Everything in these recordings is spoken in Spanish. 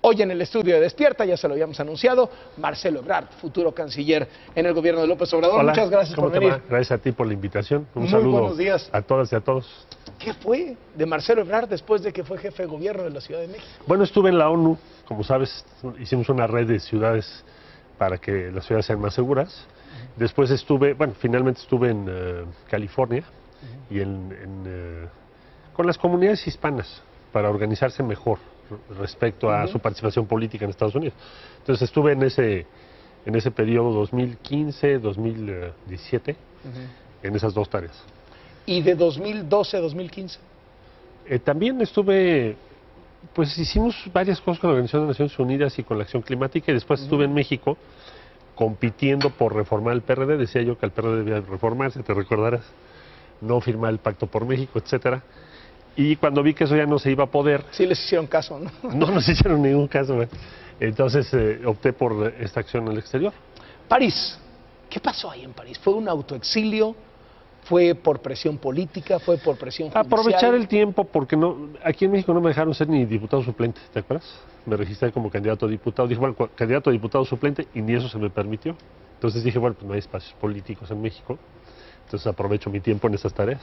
Hoy en el estudio de Despierta, ya se lo habíamos anunciado, Marcelo Ebrard, futuro canciller en el gobierno de López Obrador. Hola, muchas gracias por venir. Gracias a ti por la invitación. Un Muy saludo buenos días a todas y a todos. ¿Qué fue de Marcelo Ebrard después de que fue jefe de gobierno de la Ciudad de México? Bueno, estuve en la ONU, como sabes, hicimos una red de ciudades para que las ciudades sean más seguras. Después finalmente estuve en California y con las comunidades hispanas para organizarse mejor respecto a su participación política en Estados Unidos. Entonces estuve en ese periodo 2015-2017 en esas dos tareas. ¿Y de 2012 a 2015? También estuve, pues hicimos varias cosas con la Organización de Naciones Unidas y con la Acción Climática, y después estuve en México compitiendo por reformar el PRD. Decía yo que el PRD debía reformarse, te recordarás, no firmar el Pacto por México, etcétera. Y cuando vi que eso ya no se iba a poder... Sí les hicieron caso, ¿no? No nos hicieron ningún caso, ¿verdad? Entonces opté por esta acción en el exterior. París, ¿qué pasó ahí en París? ¿Fue un autoexilio? ¿Fue por presión política? ¿Fue por presión judicial? Aprovechar el tiempo, porque aquí en México no me dejaron ser ni diputado suplente, ¿te acuerdas? Me registré como candidato a diputado. Dije, bueno, candidato a diputado suplente, y ni eso se me permitió. Entonces dije, bueno, pues no hay espacios políticos en México, entonces aprovecho mi tiempo en esas tareas.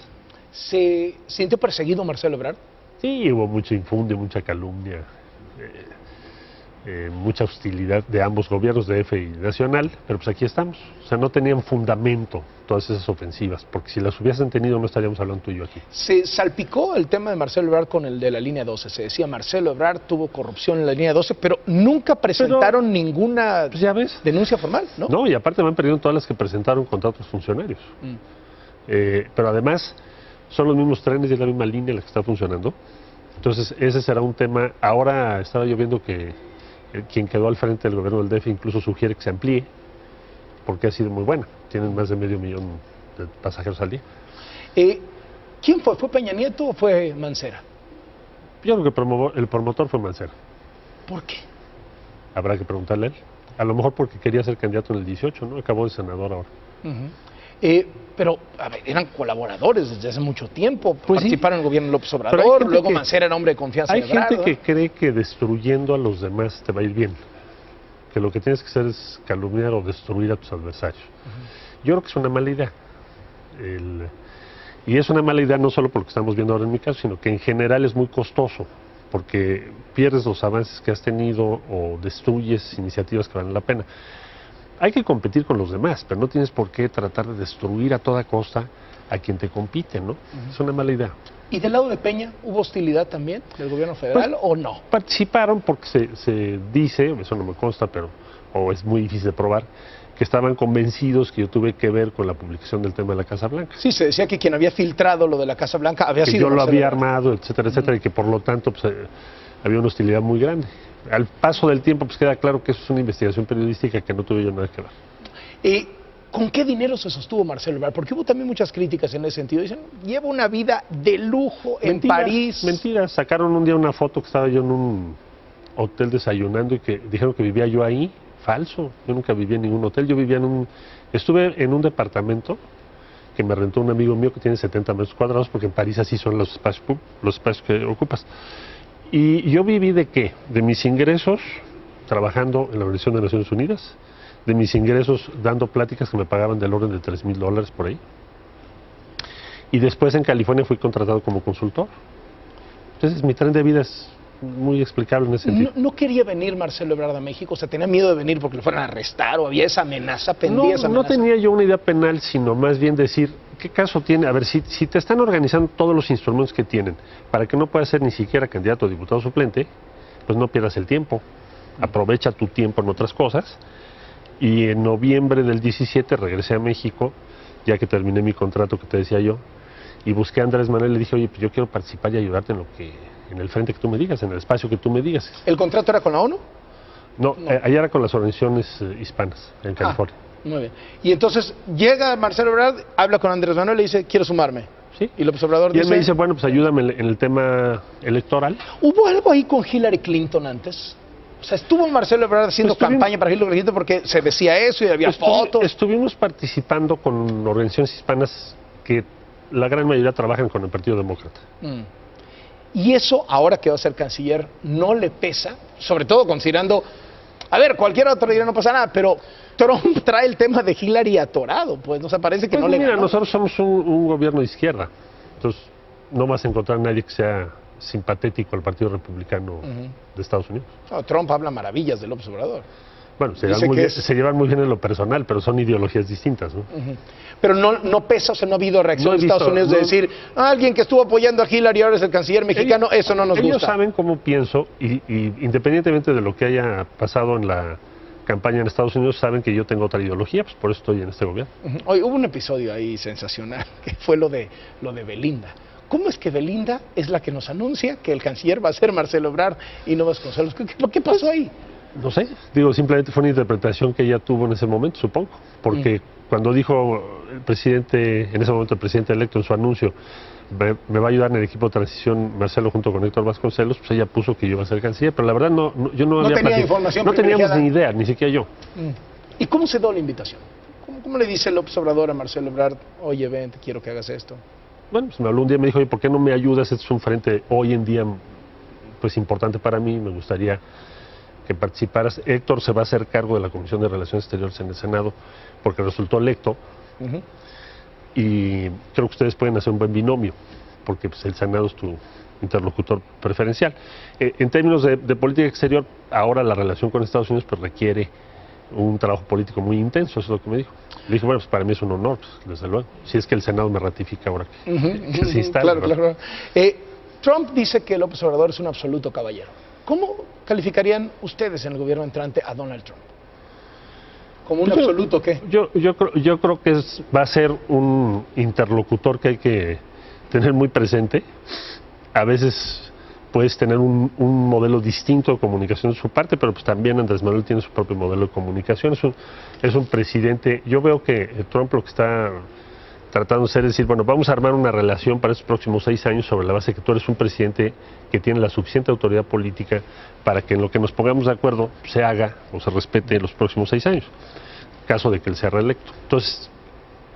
¿Se sintió perseguido Marcelo Ebrard? Sí, hubo mucho infundio, mucha calumnia, mucha hostilidad de ambos gobiernos, de DF y nacional, pero pues aquí estamos. O sea, no tenían fundamento todas esas ofensivas, porque si las hubiesen tenido no estaríamos hablando tú y yo aquí. Se salpicó el tema de Marcelo Ebrard con el de la línea 12. Se decía Marcelo Ebrard tuvo corrupción en la línea 12, pero nunca presentaron ninguna pues ya ves, denuncia formal, ¿no? No, y aparte me han perdido todas las que presentaron contra otros funcionarios. Pero además son los mismos trenes y es la misma línea la que está funcionando. Entonces ese será un tema. Ahora estaba yo viendo que quien quedó al frente del gobierno del DF incluso sugiere que se amplíe, porque ha sido muy buena. Tienen más de 500,000 de pasajeros al día. ¿Quién fue? ¿Fue Peña Nieto o fue Mancera? Yo creo que el promotor fue Mancera. ¿Por qué? Habrá que preguntarle a él. A lo mejor porque quería ser candidato en el 18, ¿no? Acabó de senador ahora. Pero a ver, eran colaboradores desde hace mucho tiempo, pues participaron en el gobierno de López Obrador, luego Mancera era hombre de confianza de Ebrard. Hay gente que cree que destruyendo a los demás te va a ir bien, que lo que tienes que hacer es calumniar o destruir a tus adversarios. Yo creo que es una mala idea. Y es una mala idea no solo por lo que estamos viendo ahora en mi caso, sino que en general es muy costoso, porque pierdes los avances que has tenido o destruyes iniciativas que valen la pena. Hay que competir con los demás, pero no tienes por qué tratar de destruir a toda costa a quien te compite, ¿no? Es una mala idea. ¿Y del lado de Peña hubo hostilidad también del gobierno federal o no? Participaron porque se dice, eso no me consta, o es muy difícil de probar, que estaban convencidos que yo tuve que ver con la publicación del tema de la Casa Blanca. Sí, se decía que quien había filtrado lo de la Casa Blanca había sido... Que yo lo había armado, etcétera, etcétera, y que por lo tanto pues, había una hostilidad muy grande. Al paso del tiempo pues queda claro que eso es una investigación periodística que no tuve yo nada que ver. ¿Con qué dinero se sostuvo Marcelo Ebrard? Porque hubo también muchas críticas en ese sentido. Dicen, lleva una vida de lujo en París. Mentira, sacaron un día una foto que estaba yo en un hotel desayunando y que dijeron que vivía yo ahí. Falso, yo nunca viví en ningún hotel, estuve en un departamento que me rentó un amigo mío que tiene 70 metros cuadrados, porque en París así son los espacios que ocupas. ¿Y yo viví de qué? De mis ingresos trabajando en la Organización de Naciones Unidas, de mis ingresos dando pláticas que me pagaban del orden de $3,000 por ahí. Y después en California fui contratado como consultor. Entonces mi tren de vida es muy explicable en ese sentido. ¿No quería venir Marcelo Ebrard a México? O sea, ¿tenía miedo de venir porque lo fueran a arrestar o había esa amenaza, pendía esa amenaza? No tenía yo una idea penal, sino más bien decir, ¿qué caso tiene? A ver, si te están organizando todos los instrumentos que tienen para que no puedas ser ni siquiera candidato a diputado suplente, pues no pierdas el tiempo. Aprovecha tu tiempo en otras cosas. Y en noviembre del 17 regresé a México, ya que terminé mi contrato que te decía yo, y busqué a Andrés Manuel y le dije, oye, pues yo quiero participar y ayudarte en el frente que tú me digas, en el espacio que tú me digas. ¿El contrato era con la ONU? No. Allá era con las organizaciones hispanas, en California. Muy bien. Y entonces llega Marcelo Ebrard, habla con Andrés Manuel y le dice, quiero sumarme. Sí. Y López Obrador dice... Y él me dice, bueno, pues ayúdame en el tema electoral. ¿Hubo algo ahí con Hillary Clinton antes? O sea, ¿estuvo Marcelo Ebrard haciendo campaña para Hillary Clinton porque se decía eso y había fotos? Estuvimos participando con organizaciones hispanas que la gran mayoría trabajan con el Partido Demócrata. Y eso, ahora que va a ser canciller, no le pesa, sobre todo considerando, a ver, cualquier otro día no pasa nada, pero Trump trae el tema de Hillary atorado, pues, o sea, parece que Pues no le mira, ganó. nosotros somos un gobierno de izquierda, entonces no vas a encontrar a nadie que sea simpatético al Partido Republicano de Estados Unidos. No, Trump habla maravillas de López Obrador. Bueno, se Dice llevan, muy que bien, se llevan muy bien en lo personal, pero son ideologías distintas, ¿no? Pero no pesa, o sea, no ha habido reacción No he de Estados visto, Unidos de no. decir, alguien que estuvo apoyando a Hillary ahora es el canciller mexicano, eso no nos Ellos gusta. saben cómo pienso y independientemente de lo que haya pasado en la campaña en Estados Unidos, saben que yo tengo otra ideología, pues por eso estoy en este gobierno. Hoy hubo un episodio ahí sensacional, que fue lo de Belinda. ¿Cómo es que Belinda es la que nos anuncia que el canciller va a ser Marcelo Ebrard y no Vasconcelos? ¿Qué pasó ahí? No sé, digo, simplemente fue una interpretación que ella tuvo en ese momento, supongo, porque cuando dijo el presidente, en ese momento el presidente electo en su anuncio, me va a ayudar en el equipo de transición Marcelo junto con Héctor Vasconcelos, pues ella puso que yo iba a ser canciller, pero la verdad yo no había tenía información no teníamos privilegiada. ni idea, ni siquiera yo. ¿Y cómo se dio la invitación? ¿Cómo le dice López Obrador a Marcelo Ebrard, oye, ven, te quiero que hagas esto? Bueno, pues me habló un día y me dijo, oye, ¿por qué no me ayudas? Este es un frente hoy en día pues importante para mí, me gustaría que participaras. Héctor se va a hacer cargo de la Comisión de Relaciones Exteriores en el Senado porque resultó electo y creo que ustedes pueden hacer un buen binomio porque pues, el Senado es tu interlocutor preferencial. En términos de política exterior, ahora la relación con Estados Unidos pues, requiere un trabajo político muy intenso, eso es lo que me dijo. Le dije, bueno, pues para mí es un honor, pues, desde luego, si es que el Senado me ratifica ahora que sí está. Claro, claro. Trump dice que López Obrador es un absoluto caballero. ¿Cómo calificarían ustedes en el gobierno entrante a Donald Trump? ¿Como un absoluto qué? Yo creo que va a ser un interlocutor que hay que tener muy presente. A veces puedes tener un modelo distinto de comunicación de su parte, pero pues también Andrés Manuel tiene su propio modelo de comunicación. Es un presidente. Yo veo que Trump lo que está tratando de hacer es decir, bueno, vamos a armar una relación para estos próximos 6 años sobre la base de que tú eres un presidente que tiene la suficiente autoridad política para que en lo que nos pongamos de acuerdo se haga o se respete en los próximos 6 años, en caso de que él sea reelecto. Entonces,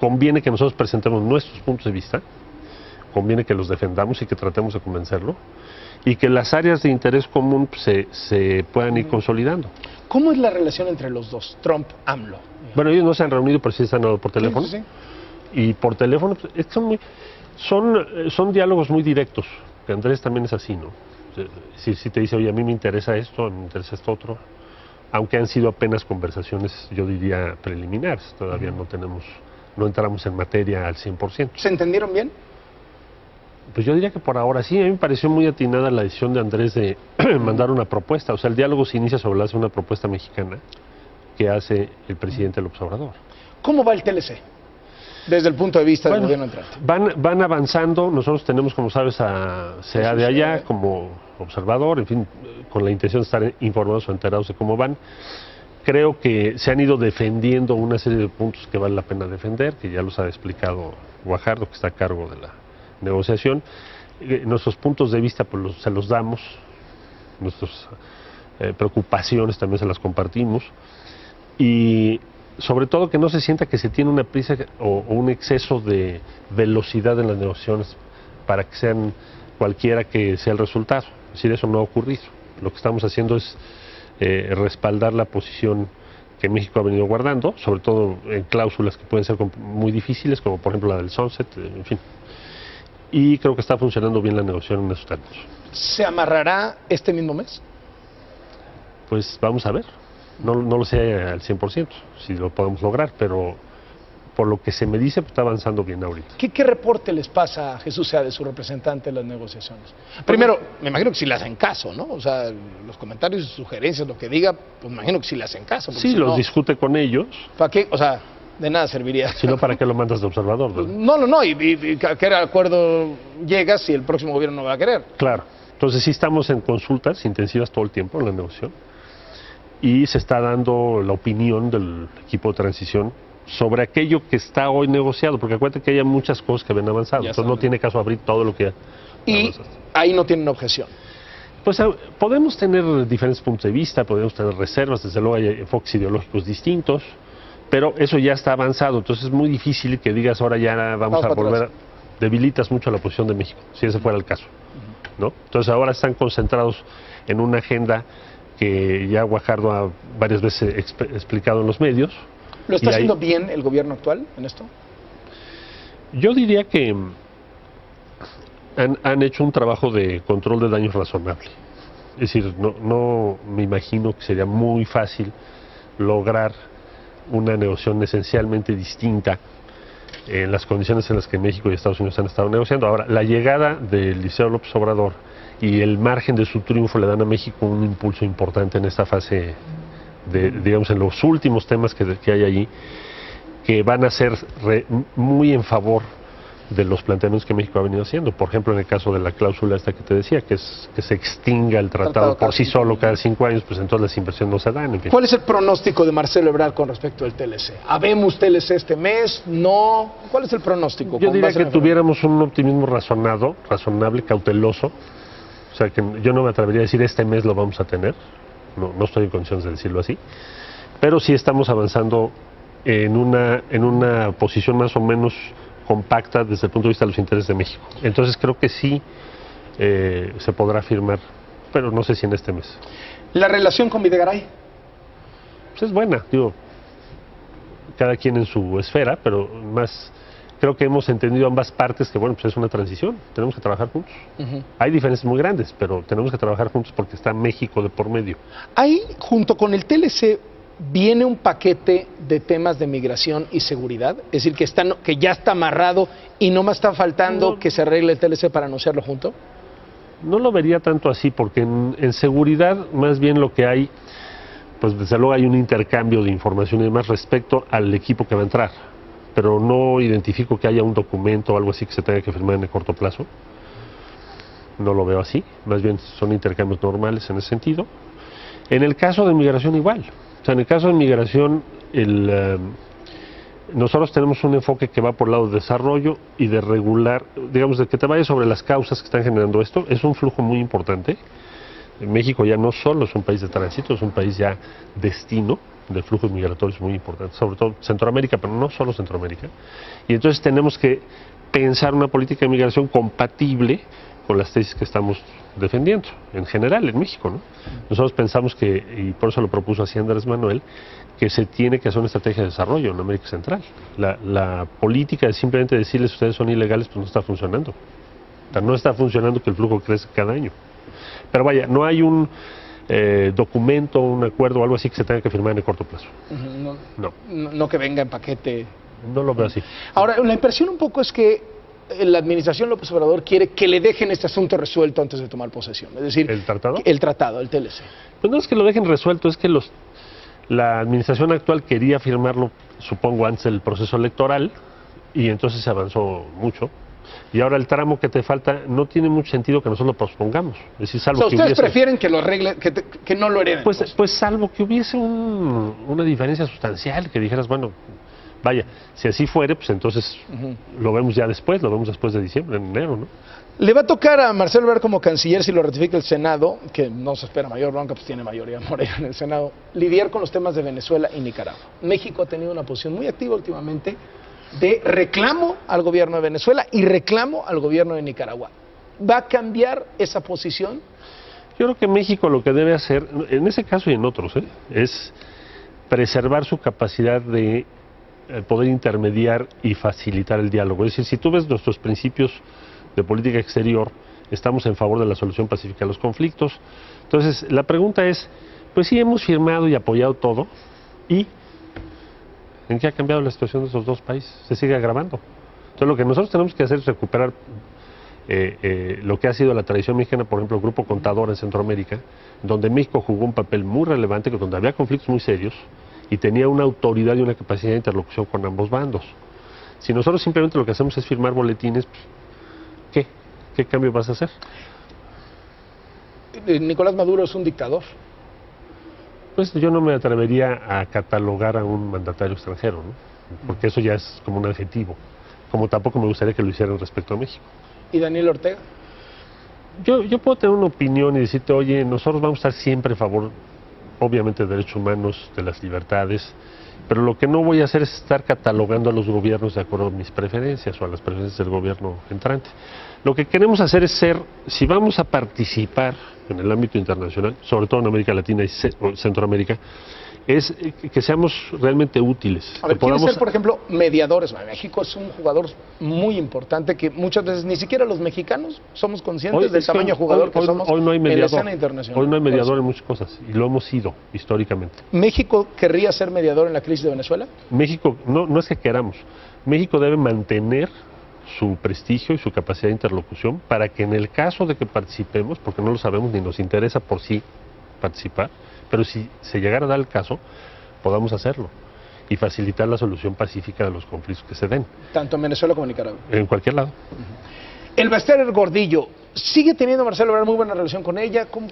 conviene que nosotros presentemos nuestros puntos de vista, conviene que los defendamos y que tratemos de convencerlo, y que las áreas de interés común se puedan ir consolidando. ¿Cómo es la relación entre los dos, Trump-AMLO? Bueno, ellos no se han reunido, pero sí se han hablado por teléfono. Sí. Y por teléfono, pues, son diálogos muy directos, que Andrés también es así, ¿no? Si te dice, oye, a mí me interesa esto, a mí me interesa esto otro, aunque han sido apenas conversaciones, yo diría, preliminares, todavía no entramos en materia al 100%. ¿Se entendieron bien? Pues yo diría que por ahora sí, a mí me pareció muy atinada la decisión de Andrés de mandar una propuesta, o sea, el diálogo se inicia sobre la base de una propuesta mexicana que hace el presidente López Obrador. ¿Cómo va el TLC? Desde el punto de vista del gobierno entrante. Van avanzando, nosotros tenemos, como sabes, a CEA de allá como observador, en fin, con la intención de estar informados o enterados de cómo van. Creo que se han ido defendiendo una serie de puntos que vale la pena defender, que ya los ha explicado Guajardo, que está a cargo de la negociación. Nuestros puntos de vista pues se los damos, nuestras preocupaciones también se las compartimos, y sobre todo que no se sienta que se tiene una prisa o un exceso de velocidad en las negociaciones para que sean cualquiera que sea el resultado. Es decir, eso no ha ocurrido. Lo que estamos haciendo es respaldar la posición que México ha venido guardando, sobre todo en cláusulas que pueden ser muy difíciles, como por ejemplo la del Sunset, en fin. Y creo que está funcionando bien la negociación en esos términos. ¿Se amarrará este mismo mes? Pues vamos a ver. No lo sé al 100%, si lo podemos lograr, pero por lo que se me dice, pues está avanzando bien ahorita. ¿Qué reporte les pasa a Jesús Sea de su representante en las negociaciones? Primero, me imagino que si le hacen caso, ¿no? O sea, los comentarios, sugerencias, lo que diga, pues me imagino que si le hacen caso. Sí, si los no, discute con ellos. ¿para qué? O sea, de nada serviría. Si no, ¿para qué lo mandas de observador? No, y ¿a qué acuerdo llegas si el próximo gobierno no va a querer? Claro. Entonces sí estamos en consultas intensivas todo el tiempo en la negociación y se está dando la opinión del equipo de transición sobre aquello que está hoy negociado, porque acuérdate que hay muchas cosas que ven avanzado, entonces no tiene caso abrir todo lo que ya y ahí no tienen objeción. Pues podemos tener diferentes puntos de vista, podemos tener reservas, desde luego hay enfoques ideológicos distintos, pero eso ya está avanzado, entonces es muy difícil que digas ahora ya vamos a volver, debilitas mucho la posición de México, si ese fuera el caso. ¿no? Entonces ahora están concentrados en una agenda que ya Guajardo ha varias veces explicado en los medios. ¿Lo está haciendo bien el gobierno actual en esto? Yo diría que han hecho un trabajo de control de daños razonable. Es decir, no me imagino que sería muy fácil lograr una negociación esencialmente distinta en las condiciones en las que México y Estados Unidos han estado negociando. Ahora, la llegada del Liceo López Obrador y el margen de su triunfo le dan a México un impulso importante en esta fase, digamos, en los últimos temas que hay allí, que van a ser muy en favor de los planteamientos que México ha venido haciendo. Por ejemplo, en el caso de la cláusula esta que te decía, que es que se extinga el tratado por sí solo cada 5 años, pues entonces las inversiones no se dan. En fin. ¿Cuál es el pronóstico de Marcelo Ebrard con respecto al TLC? ¿Habemos TLC este mes? ¿No? ¿Cuál es el pronóstico? Yo diría que tuviéramos un optimismo razonable, cauteloso. O sea, que yo no me atrevería a decir este mes lo vamos a tener. No estoy en condiciones de decirlo así. Pero sí estamos avanzando en una posición más o menos compacta desde el punto de vista de los intereses de México. Entonces creo que sí se podrá firmar, pero no sé si en este mes. ¿La relación con Videgaray? Pues es buena, digo, cada quien en su esfera, pero más creo que hemos entendido ambas partes que, bueno, pues es una transición, tenemos que trabajar juntos. Hay diferencias muy grandes, pero tenemos que trabajar juntos porque está México de por medio. Ahí, junto con el TLC, viene un paquete de temas de migración y seguridad, es decir, que ya está amarrado y no me está faltando que se arregle el TLC para anunciarlo junto. No lo vería tanto así, porque en seguridad más bien lo que hay, pues desde luego hay un intercambio de información y demás respecto al equipo que va a entrar, pero no identifico que haya un documento o algo así que se tenga que firmar en el corto plazo. No lo veo así, más bien son intercambios normales en ese sentido. En el caso de migración igual. O sea, en el caso de migración, nosotros tenemos un enfoque que va por el lado de desarrollo y de regular, digamos, de que te vayas sobre las causas que están generando esto. Es un flujo muy importante. México ya no solo es un país de tránsito, es un país ya destino de flujos migratorios muy importantes, sobre todo Centroamérica, pero no solo Centroamérica. Y entonces tenemos que pensar una política de migración compatible con las tesis que estamos defendiendo, en general, en México, ¿no? Nosotros pensamos que, y por eso lo propuso así Andrés Manuel, que se tiene que hacer una estrategia de desarrollo en América Central. La política de simplemente decirles ustedes son ilegales, pues no está funcionando. O sea, no está funcionando que el flujo crece cada año. Pero vaya, no hay un documento, un acuerdo o algo así que se tenga que firmar en el corto plazo. No que venga en paquete. No lo veo así. Ahora, la impresión un poco es que la administración López Obrador quiere que le dejen este asunto resuelto antes de tomar posesión. Es decir, ¿el tratado? El tratado, el TLC. Pues no es que lo dejen resuelto, es que la administración actual quería firmarlo, supongo, antes del proceso electoral, y entonces se avanzó mucho. Y ahora el tramo que te falta no tiene mucho sentido que nosotros lo pospongamos. Es decir, salvo o sea, que ustedes prefieren que lo arregle, que no lo hereden. Pues salvo que hubiese una diferencia sustancial, que dijeras, bueno, vaya, si así fuere, pues entonces lo vemos ya después, lo vemos después de diciembre, en enero, ¿no? Le va a tocar a Marcelo Ebrard como canciller, si lo ratifica el Senado, que no se espera mayor bronca, pues tiene mayoría morena en el Senado, lidiar con los temas de Venezuela y Nicaragua. México ha tenido una posición muy activa últimamente de reclamo al gobierno de Venezuela y reclamo al gobierno de Nicaragua. ¿Va a cambiar esa posición? Yo creo que México lo que debe hacer, en ese caso y en otros, es preservar su capacidad de poder intermediar y facilitar el diálogo. Es decir, si tú ves nuestros principios de política exterior, estamos en favor de la solución pacífica de los conflictos. Entonces, la pregunta es, pues sí hemos firmado y apoyado todo, ¿y en qué ha cambiado la situación de esos dos países? Se sigue agravando. Entonces, lo que nosotros tenemos que hacer es recuperar lo que ha sido la tradición mexicana, por ejemplo, el Grupo Contador en Centroamérica, donde México jugó un papel muy relevante, donde había conflictos muy serios, y tenía una autoridad y una capacidad de interlocución con ambos bandos. Si nosotros simplemente lo que hacemos es firmar boletines, pues, ¿qué cambio vas a hacer? Nicolás Maduro es un dictador. Pues yo no me atrevería a catalogar a un mandatario extranjero, ¿no? Porque eso ya es como un adjetivo, como tampoco me gustaría que lo hicieran respecto a México. ¿Y Daniel Ortega? Yo puedo tener una opinión y decirte, oye, nosotros vamos a estar siempre a favor, obviamente, de derechos humanos, de las libertades, Pero lo que no voy a hacer es estar catalogando a los gobiernos de acuerdo a mis preferencias o a las preferencias del gobierno entrante. Lo que queremos hacer es ser, si vamos a participar en el ámbito internacional, sobre todo en América Latina y Centroamérica, es que seamos realmente útiles. A ver, que podamos ser, por ejemplo, mediadores. México es un jugador muy importante que muchas veces ni siquiera los mexicanos somos conscientes del tamaño de jugador que somos hoy no hay mediador, en la escena internacional. Hoy no hay mediador en muchas cosas y lo hemos sido históricamente. ¿México querría ser mediador en la crisis de Venezuela? México, no es que queramos, México debe mantener su prestigio y su capacidad de interlocución para que en el caso de que participemos, porque no lo sabemos ni nos interesa por sí participar, pero si se llegara a dar el caso, podamos hacerlo y facilitar la solución pacífica de los conflictos que se den. Tanto en Venezuela como en Nicaragua. En cualquier lado. El Bester Gordillo, ¿sigue teniendo Marcelo Ebrard muy buena relación con ella? ¿Cómo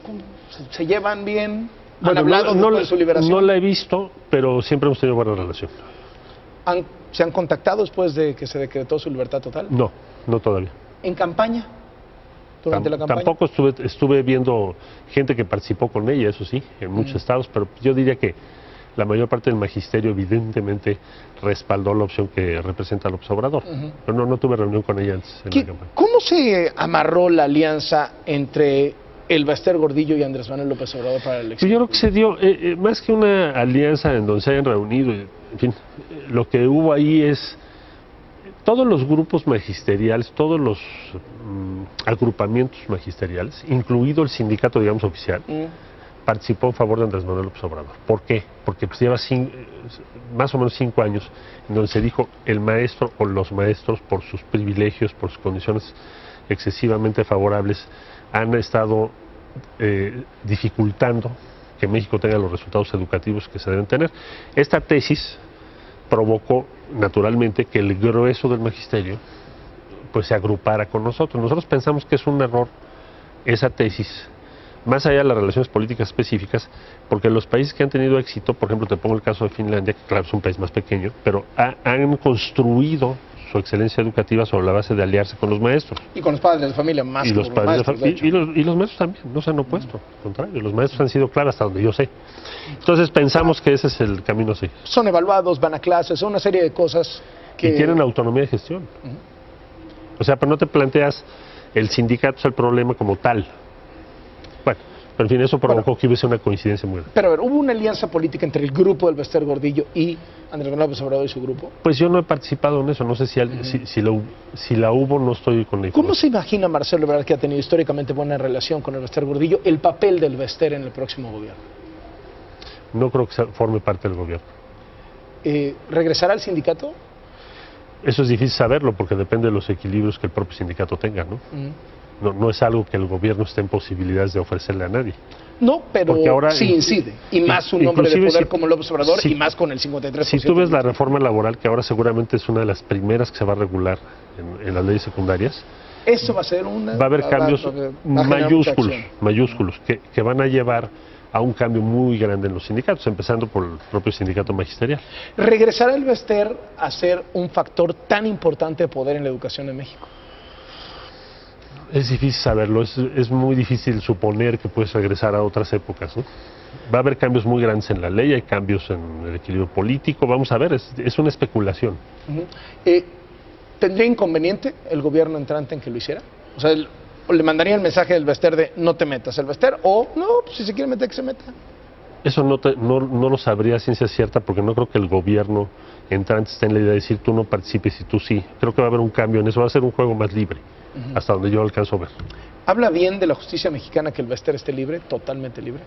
se llevan bien? ¿Han hablado después de su liberación? No la he visto, pero siempre hemos tenido buena relación. ¿Se han contactado después de que se decretó su libertad total? No todavía. ¿En campaña? ¿Durante la campaña? Tampoco estuve viendo gente que participó con ella, eso sí, en muchos estados, pero yo diría que la mayor parte del magisterio evidentemente respaldó la opción que representa López Obrador. Pero no tuve reunión con ella antes en la campaña. ¿Cómo se amarró la alianza entre el Bester Gordillo y Andrés Manuel López Obrador para la elección? Yo creo que se dio, más que una alianza en donde se hayan reunido, en fin, lo que hubo ahí es todos los grupos magisteriales, todos los agrupamientos magisteriales, incluido el sindicato, digamos, oficial, participó en favor de Andrés Manuel López Obrador. ¿Por qué? Porque pues, lleva más o menos 5 años en donde se dijo el maestro o los maestros, por sus privilegios, por sus condiciones excesivamente favorables, han estado dificultando que México tenga los resultados educativos que se deben tener. Esta tesis provocó naturalmente que el grueso del magisterio pues se agrupara con nosotros. Nosotros pensamos que es un error esa tesis, más allá de las relaciones políticas específicas, porque los países que han tenido éxito, por ejemplo, te pongo el caso de Finlandia, que claro es un país más pequeño, pero han construido su excelencia educativa sobre la base de aliarse con los maestros. Y con los padres de familia, más y que los con padres los maestros, y los maestros también, no se han opuesto, al contrario, los maestros han sido claros hasta donde yo sé. Entonces pensamos que ese es el camino a seguir. Son evaluados, van a clases, son una serie de cosas que... Y tienen autonomía de gestión. O sea, pero no te planteas el sindicato es el problema como tal. Bueno, pero en fin, eso provocó que hubiese una coincidencia muy grande. Pero a ver, ¿hubo una alianza política entre el grupo del Bester Gordillo y Andrés Manuel López Obrador y su grupo? Pues yo no he participado en eso, no sé si la hubo, no estoy con la información. ¿Cómo se imagina Marcelo Ebrard, que ha tenido históricamente buena relación con el Bester Gordillo, el papel del Bester en el próximo gobierno? No creo que forme parte del gobierno. ¿Regresará al sindicato? Eso es difícil saberlo porque depende de los equilibrios que el propio sindicato tenga, ¿no? No es algo que el gobierno esté en posibilidades de ofrecerle a nadie. No, pero ahora, sí incide. Y más un hombre de poder como López Obrador y más con el 53%. Si tú ves la reforma laboral, que ahora seguramente es una de las primeras que se va a regular en las leyes secundarias, eso va a ser una... Va a haber cambios mayúsculos que van a llevar a un cambio muy grande en los sindicatos, empezando por el propio sindicato magisterial. ¿Regresará el Bester a ser un factor tan importante de poder en la educación en México? Es difícil saberlo, es muy difícil suponer que puedes regresar a otras épocas, ¿no? Va a haber cambios muy grandes en la ley, hay cambios en el equilibrio político, vamos a ver, es una especulación. ¿Tendría inconveniente el gobierno entrante en que lo hiciera? O sea, le mandaría el mensaje del Bester de no te metas el Bester, o no, pues, si se quiere meter, que se meta. Eso no lo sabría a ciencia cierta, porque no creo que el gobierno entrante esté en la idea de decir tú no participes y tú sí. Creo que va a haber un cambio en eso, va a ser un juego más libre, hasta donde yo alcanzo a ver. ¿Habla bien de la justicia mexicana que el Bester esté libre, totalmente libre?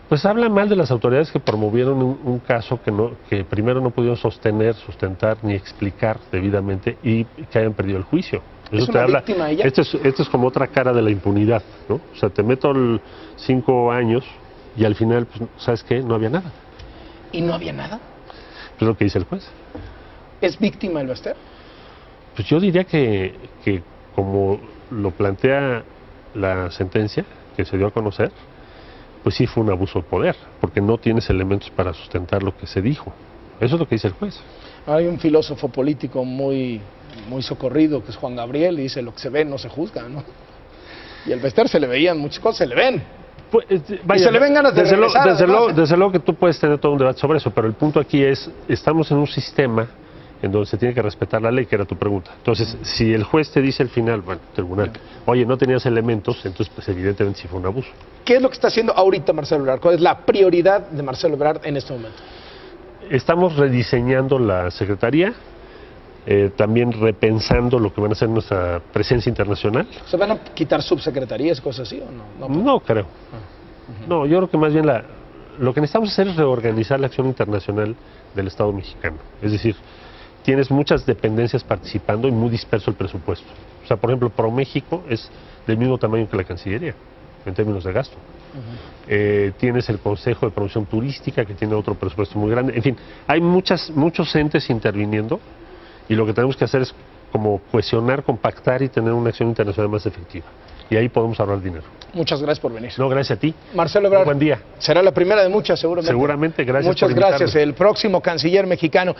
Pues habla mal de las autoridades que promovieron un caso que primero no pudieron sustentar ni explicar debidamente y que hayan perdido el juicio. Eso ¿Es una víctima ella? Esto es como otra cara de la impunidad, ¿no? O sea, te meto 5 años y al final, pues, ¿sabes qué? No había nada. ¿Y no había nada? Es lo que dice el juez. ¿Es víctima el Bester? Pues yo diría que como lo plantea la sentencia que se dio a conocer, pues sí fue un abuso de poder, porque no tienes elementos para sustentar lo que se dijo. Eso es lo que dice el juez. Hay un filósofo político muy socorrido, que es Juan Gabriel, y dice lo que se ve no se juzga, ¿no? Y al Bester se le veían muchas cosas, se le ven, Pues, vaya, y se le ven ganas de regresar, desde luego que tú puedes tener todo un debate sobre eso, pero el punto aquí es, estamos en un sistema en donde se tiene que respetar la ley, que era tu pregunta. Entonces, si el juez te dice al final, bueno, tribunal, oye, no tenías elementos, entonces pues evidentemente sí fue un abuso. ¿Qué es lo que está haciendo ahorita Marcelo Ebrard? ¿Cuál es la prioridad de Marcelo Ebrard en este momento? Estamos rediseñando la Secretaría, también repensando lo que van a ser nuestra presencia internacional. ¿Se van a quitar subsecretarías, cosas así o no? No creo. No, yo creo que más bien lo que necesitamos hacer es reorganizar la acción internacional del Estado mexicano. Es decir, tienes muchas dependencias participando y muy disperso el presupuesto. O sea, por ejemplo, ProMéxico es del mismo tamaño que la Cancillería, en términos de gasto. Tienes el Consejo de Promoción Turística, que tiene otro presupuesto muy grande. En fin, hay muchos entes interviniendo y lo que tenemos que hacer es como cohesionar, compactar y tener una acción internacional más efectiva. Y ahí podemos ahorrar dinero. Muchas gracias por venir. No, gracias a ti. Marcelo Ebrard. Buen día. Será la primera de muchas, seguramente. Seguramente, gracias Muchas por invitarme. gracias. El próximo canciller mexicano.